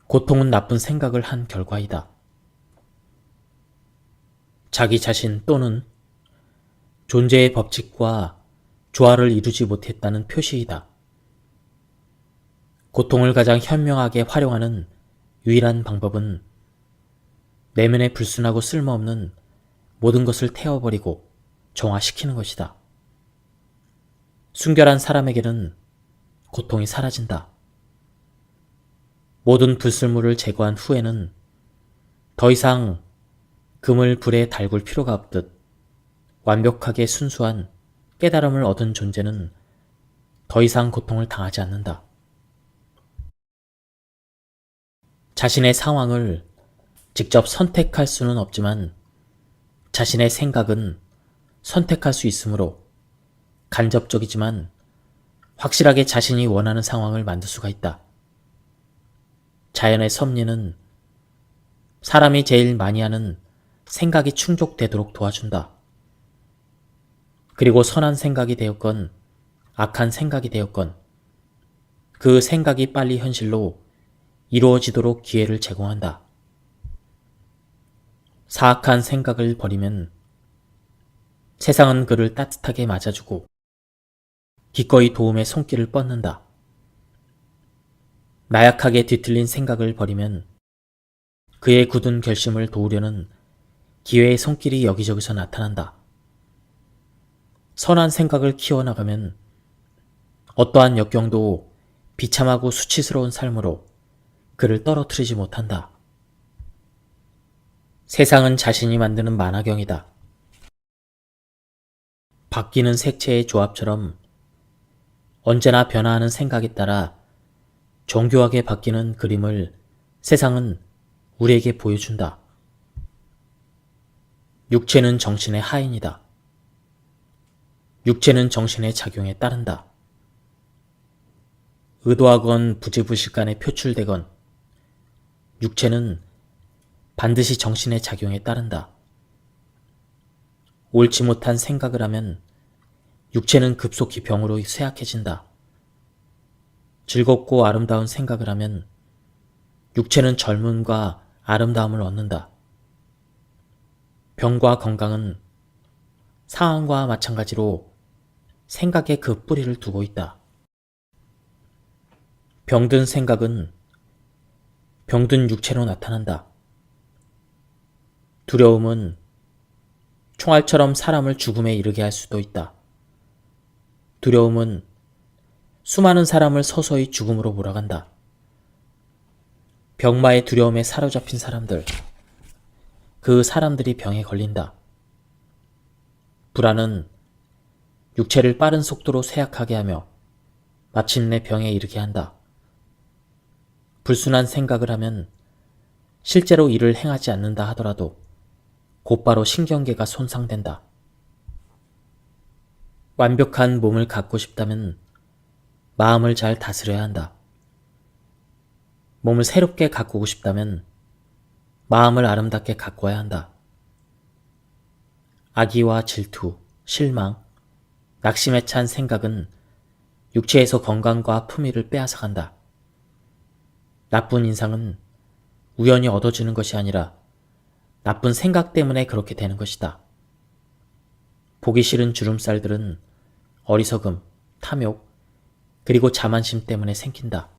고통은 나쁜 생각을 한 결과이다. 자기 자신 또는 존재의 법칙과 조화를 이루지 못했다는 표시이다. 고통을 가장 현명하게 활용하는 유일한 방법은 내면에 불순하고 쓸모없는 모든 것을 태워버리고 정화시키는 것이다. 순결한 사람에게는 고통이 사라진다. 모든 불순물을 제거한 후에는 더 이상 금을 불에 달굴 필요가 없듯 완벽하게 순수한 깨달음을 얻은 존재는 더 이상 고통을 당하지 않는다. 자신의 상황을 직접 선택할 수는 없지만 자신의 생각은 선택할 수 있으므로 간접적이지만 확실하게 자신이 원하는 상황을 만들 수가 있다. 자연의 섭리는 사람이 제일 많이 하는 생각이 충족되도록 도와준다. 그리고 선한 생각이 되었건 악한 생각이 되었건 그 생각이 빨리 현실로 이루어지도록 기회를 제공한다. 사악한 생각을 버리면 세상은 그를 따뜻하게 맞아주고 기꺼이 도움의 손길을 뻗는다. 나약하게 뒤틀린 생각을 버리면 그의 굳은 결심을 도우려는 기회의 손길이 여기저기서 나타난다. 선한 생각을 키워나가면 어떠한 역경도 비참하고 수치스러운 삶으로 그를 떨어뜨리지 못한다. 세상은 자신이 만드는 만화경이다. 바뀌는 색채의 조합처럼 언제나 변화하는 생각에 따라 정교하게 바뀌는 그림을 세상은 우리에게 보여준다. 육체는 정신의 하인이다. 육체는 정신의 작용에 따른다. 의도하건 부지불식간에 표출되건 육체는 반드시 정신의 작용에 따른다. 옳지 못한 생각을 하면 육체는 급속히 병으로 쇠약해진다. 즐겁고 아름다운 생각을 하면 육체는 젊음과 아름다움을 얻는다. 병과 건강은 상황과 마찬가지로 생각에 그 뿌리를 두고 있다. 병든 생각은 병든 육체로 나타난다. 두려움은 총알처럼 사람을 죽음에 이르게 할 수도 있다. 두려움은 수많은 사람을 서서히 죽음으로 몰아간다. 병마의 두려움에 사로잡힌 사람들, 그 사람들이 병에 걸린다. 불안은 육체를 빠른 속도로 쇠약하게 하며 마침내 병에 이르게 한다. 불순한 생각을 하면 실제로 이를 행하지 않는다 하더라도 곧바로 신경계가 손상된다. 완벽한 몸을 갖고 싶다면 마음을 잘 다스려야 한다. 몸을 새롭게 가꾸고 싶다면 마음을 아름답게 가꿔야 한다. 악의와 질투, 실망, 낙심에 찬 생각은 육체에서 건강과 품위를 빼앗아간다. 나쁜 인상은 우연히 얻어지는 것이 아니라 나쁜 생각 때문에 그렇게 되는 것이다. 보기 싫은 주름살들은 어리석음, 탐욕, 그리고 자만심 때문에 생긴다.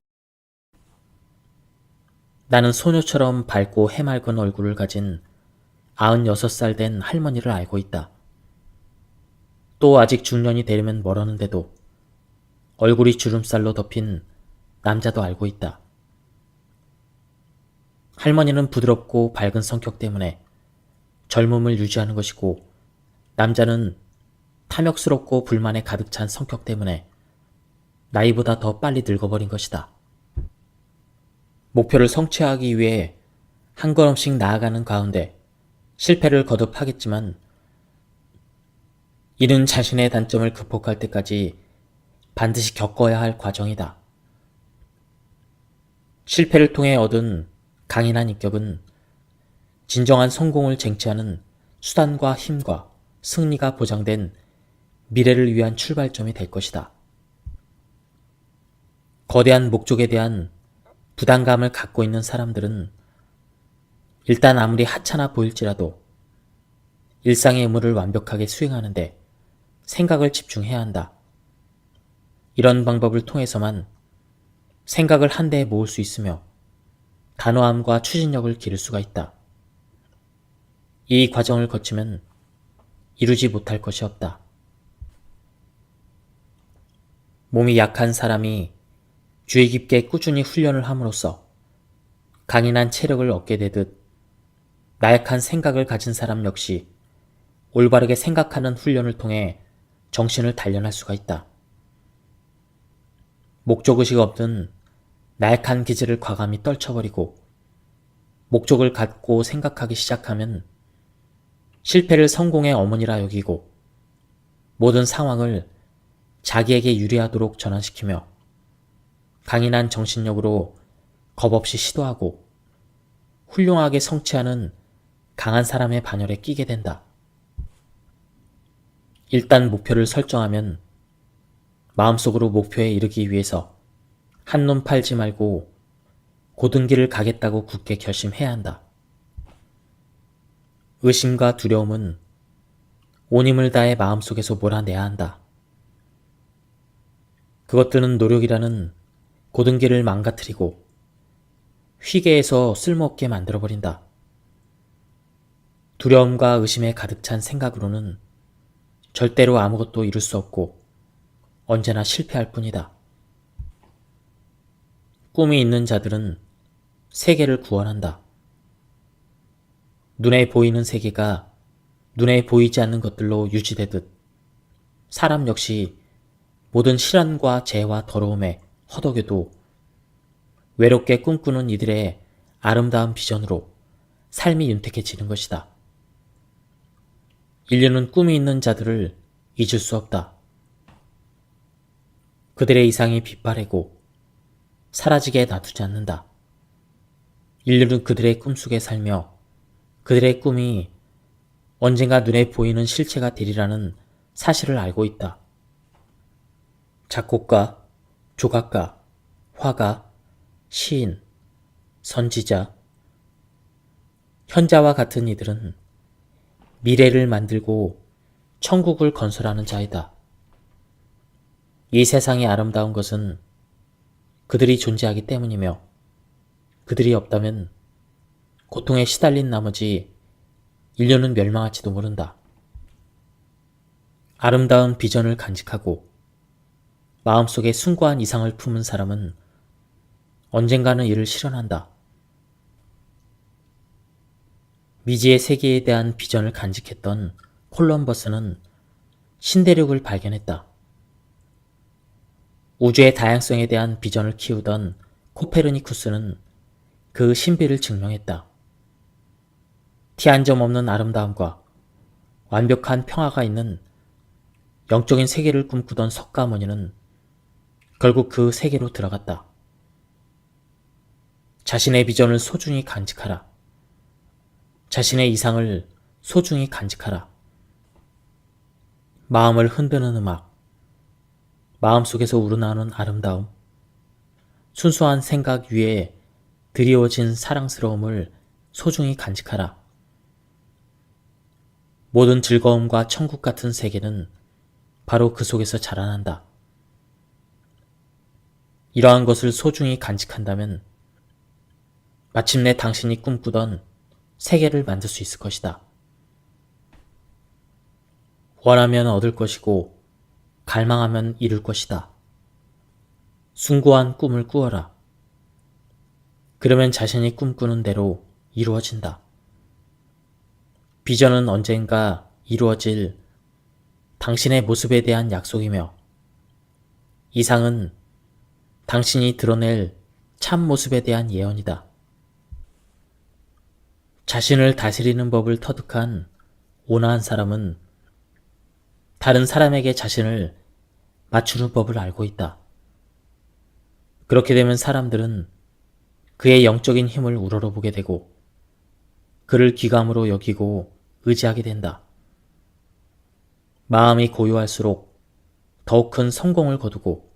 나는 소녀처럼 밝고 해맑은 얼굴을 가진 96살 된 할머니를 알고 있다. 또 아직 중년이 되려면 멀었는데도 얼굴이 주름살로 덮인 남자도 알고 있다. 할머니는 부드럽고 밝은 성격 때문에 젊음을 유지하는 것이고, 남자는 탐욕스럽고 불만에 가득 찬 성격 때문에 나이보다 더 빨리 늙어버린 것이다. 목표를 성취하기 위해 한 걸음씩 나아가는 가운데 실패를 거듭하겠지만, 이는 자신의 단점을 극복할 때까지 반드시 겪어야 할 과정이다. 실패를 통해 얻은 강인한 인격은 진정한 성공을 쟁취하는 수단과 힘과 승리가 보장된 미래를 위한 출발점이 될 것이다. 거대한 목적에 대한 부담감을 갖고 있는 사람들은 일단 아무리 하찮아 보일지라도 일상의 의무를 완벽하게 수행하는데 생각을 집중해야 한다. 이런 방법을 통해서만 생각을 한데에 모을 수 있으며 단호함과 추진력을 기를 수가 있다. 이 과정을 거치면 이루지 못할 것이 없다. 몸이 약한 사람이 주의 깊게 꾸준히 훈련을 함으로써 강인한 체력을 얻게 되듯, 나약한 생각을 가진 사람 역시 올바르게 생각하는 훈련을 통해 정신을 단련할 수가 있다. 목적의식 없는 나약한 기질을 과감히 떨쳐버리고 목적을 갖고 생각하기 시작하면 실패를 성공의 어머니라 여기고 모든 상황을 자기에게 유리하도록 전환시키며 강인한 정신력으로 겁없이 시도하고 훌륭하게 성취하는 강한 사람의 반열에 끼게 된다. 일단 목표를 설정하면 마음속으로 목표에 이르기 위해서 한눈 팔지 말고 고든 길을 가겠다고 굳게 결심해야 한다. 의심과 두려움은 온 힘을 다해 마음속에서 몰아내야 한다. 그것들은 노력이라는 고든 길을 망가뜨리고 휘게해서 쓸모없게 만들어버린다. 두려움과 의심에 가득 찬 생각으로는 절대로 아무것도 이룰 수 없고 언제나 실패할 뿐이다. 꿈이 있는 자들은 세계를 구원한다. 눈에 보이는 세계가 눈에 보이지 않는 것들로 유지되듯 사람 역시 모든 실현과 재와 더러움에 허덕여도 외롭게 꿈꾸는 이들의 아름다운 비전으로 삶이 윤택해지는 것이다. 인류는 꿈이 있는 자들을 잊을 수 없다. 그들의 이상이 빛바래고 사라지게 놔두지 않는다. 인류는 그들의 꿈속에 살며 그들의 꿈이 언젠가 눈에 보이는 실체가 되리라는 사실을 알고 있다. 작곡가, 조각가, 화가, 시인, 선지자, 현자와 같은 이들은 미래를 만들고 천국을 건설하는 자이다. 이 세상이 아름다운 것은 그들이 존재하기 때문이며 그들이 없다면 고통에 시달린 나머지 인류는 멸망할지도 모른다. 아름다운 비전을 간직하고 마음속에 숭고한 이상을 품은 사람은 언젠가는 이를 실현한다. 미지의 세계에 대한 비전을 간직했던 콜럼버스는 신대륙을 발견했다. 우주의 다양성에 대한 비전을 키우던 코페르니쿠스는 그 신비를 증명했다. 티 한 점 없는 아름다움과 완벽한 평화가 있는 영적인 세계를 꿈꾸던 석가모니는 결국 그 세계로 들어갔다. 자신의 비전을 소중히 간직하라. 자신의 이상을 소중히 간직하라. 마음을 흔드는 음악, 마음속에서 우러나오는 아름다움, 순수한 생각 위에 드리워진 사랑스러움을 소중히 간직하라. 모든 즐거움과 천국 같은 세계는 바로 그 속에서 자라난다. 이러한 것을 소중히 간직한다면 마침내 당신이 꿈꾸던 세계를 만들 수 있을 것이다. 원하면 얻을 것이고 갈망하면 이룰 것이다. 숭고한 꿈을 꾸어라. 그러면 자신이 꿈꾸는 대로 이루어진다. 비전은 언젠가 이루어질 당신의 모습에 대한 약속이며 이상은 당신이 드러낼 참 모습에 대한 예언이다. 자신을 다스리는 법을 터득한 온화한 사람은 다른 사람에게 자신을 맞추는 법을 알고 있다. 그렇게 되면 사람들은 그의 영적인 힘을 우러러보게 되고 그를 귀감으로 여기고 의지하게 된다. 마음이 고요할수록 더욱 큰 성공을 거두고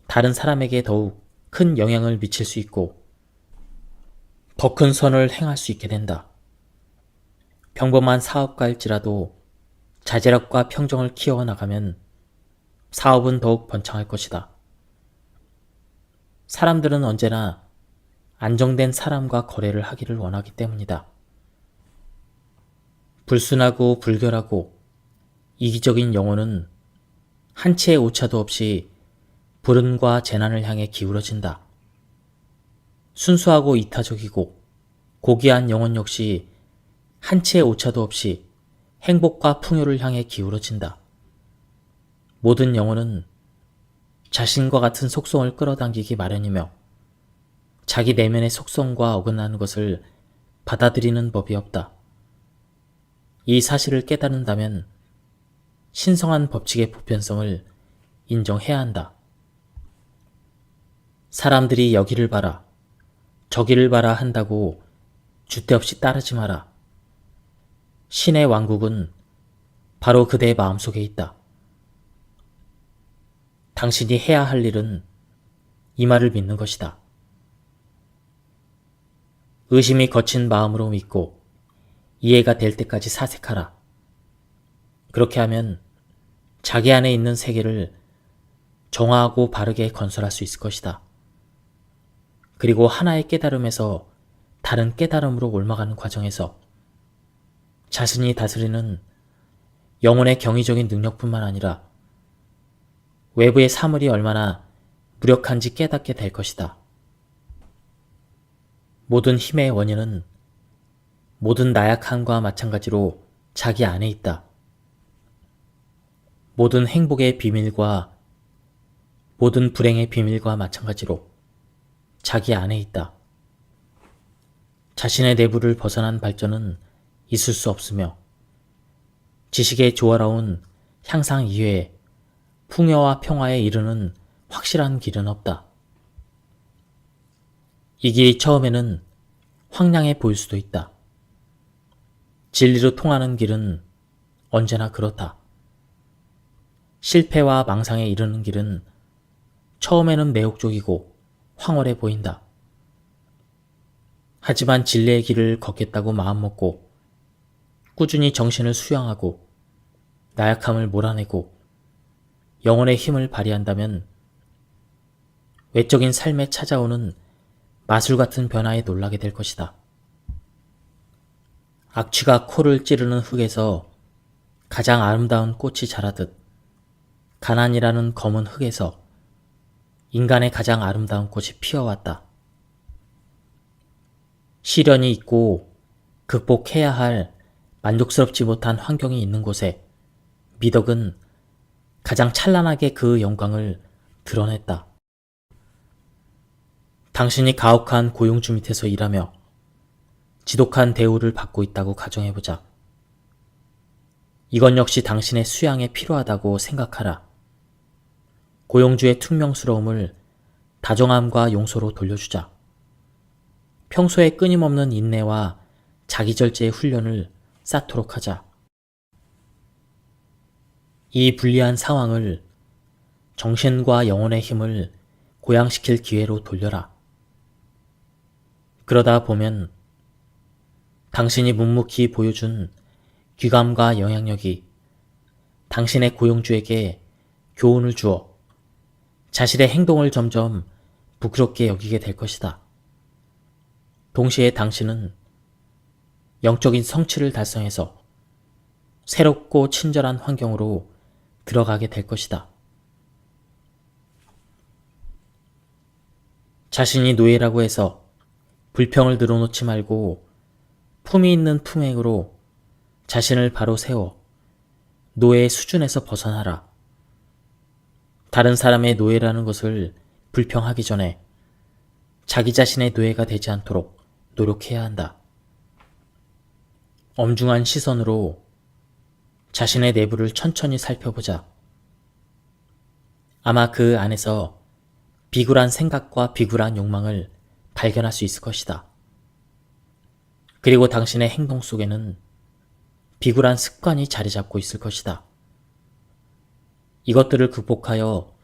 다른 사람에게 더욱 큰 영향을 미칠 수 있고 더 큰 선을 행할 수 있게 된다. 평범한 사업가일지라도 자제력과 평정을 키워나가면 사업은 더욱 번창할 것이다. 사람들은 언제나 안정된 사람과 거래를 하기를 원하기 때문이다. 불순하고 불결하고 이기적인 영혼은 한 치의 오차도 없이 불운과 재난을 향해 기울어진다. 순수하고 이타적이고 고귀한 영혼 역시 한 치의 오차도 없이 행복과 풍요를 향해 기울어진다. 모든 영혼은 자신과 같은 속성을 끌어당기기 마련이며 자기 내면의 속성과 어긋나는 것을 받아들이는 법이 없다. 이 사실을 깨달은다면 신성한 법칙의 보편성을 인정해야 한다. 사람들이 여기를 봐라, 저기를 봐라 한다고 주대없이 따르지 마라. 신의 왕국은 바로 그대의 마음속에 있다. 당신이 해야 할 일은 이 말을 믿는 것이다. 의심이 거친 마음으로 믿고 이해가 될 때까지 사색하라. 그렇게 하면 자기 안에 있는 세계를 정화하고 바르게 건설할 수 있을 것이다. 그리고 하나의 깨달음에서 다른 깨달음으로 옮아가는 과정에서 자신이 다스리는 영혼의 경이적인 능력뿐만 아니라 외부의 사물이 얼마나 무력한지 깨닫게 될 것이다. 모든 힘의 원인은 모든 나약함과 마찬가지로 자기 안에 있다. 모든 행복의 비밀과 모든 불행의 비밀과 마찬가지로 자기 안에 있다. 자신의 내부를 벗어난 발전은 있을 수 없으며 지식의 조화로운 향상 이외에 풍요와 평화에 이르는 확실한 길은 없다. 이 길이 처음에는 황량해 보일 수도 있다. 진리로 통하는 길은 언제나 그렇다. 실패와 망상에 이르는 길은 처음에는 매혹적이고 황홀해 보인다. 하지만 진리의 길을 걷겠다고 마음먹고 꾸준히 정신을 수양하고 나약함을 몰아내고 영혼의 힘을 발휘한다면 외적인 삶에 찾아오는 마술 같은 변화에 놀라게 될 것이다. 악취가 코를 찌르는 흙에서 가장 아름다운 꽃이 자라듯 가난이라는 검은 흙에서 인간의 가장 아름다운 꽃이 피어왔다. 시련이 있고 극복해야 할 만족스럽지 못한 환경이 있는 곳에 미덕은 가장 찬란하게 그 영광을 드러냈다. 당신이 가혹한 고용주 밑에서 일하며 지독한 대우를 받고 있다고 가정해보자. 이건 역시 당신의 수양에 필요하다고 생각하라. 고용주의 퉁명스러움을 다정함과 용서로 돌려주자. 평소에 끊임없는 인내와 자기절제의 훈련을 쌓도록 하자. 이 불리한 상황을 정신과 영혼의 힘을 고양시킬 기회로 돌려라. 그러다 보면 당신이 묵묵히 보여준 귀감과 영향력이 당신의 고용주에게 교훈을 주어 자신의 행동을 점점 부끄럽게 여기게 될 것이다. 동시에 당신은 영적인 성취를 달성해서 새롭고 친절한 환경으로 들어가게 될 것이다. 자신이 노예라고 해서 불평을 늘어놓지 말고 품위 있는 품행으로 자신을 바로 세워 노예의 수준에서 벗어나라. 다른 사람의 노예라는 것을 불평하기 전에 자기 자신의 노예가 되지 않도록 노력해야 한다. 엄중한 시선으로 자신의 내부를 천천히 살펴보자. 아마 그 안에서 비굴한 생각과 비굴한 욕망을 발견할 수 있을 것이다. 그리고 당신의 행동 속에는 비굴한 습관이 자리 잡고 있을 것이다. 이것들을 극복하여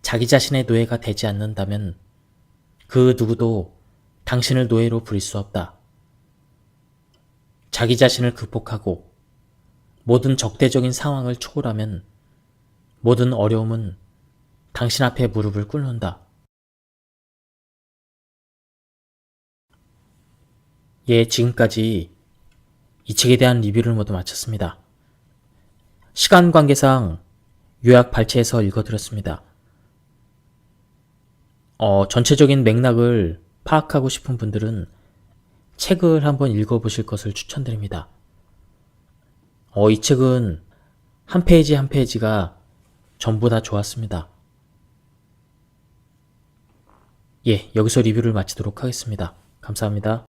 자기 자신의 노예가 되지 않는다면 그 누구도 당신을 노예로 부릴 수 없다. 자기 자신을 극복하고 모든 적대적인 상황을 초월하면 모든 어려움은 당신 앞에 무릎을 꿇는다. 예, 지금까지 이 책에 대한 리뷰를 모두 마쳤습니다. 시간 관계상 요약 발췌해서 읽어드렸습니다. 전체적인 맥락을 파악하고 싶은 분들은 책을 한번 읽어보실 것을 추천드립니다. 이 책은 한 페이지 한 페이지가 전부 다 좋았습니다. 예, 여기서 리뷰를 마치도록 하겠습니다. 감사합니다.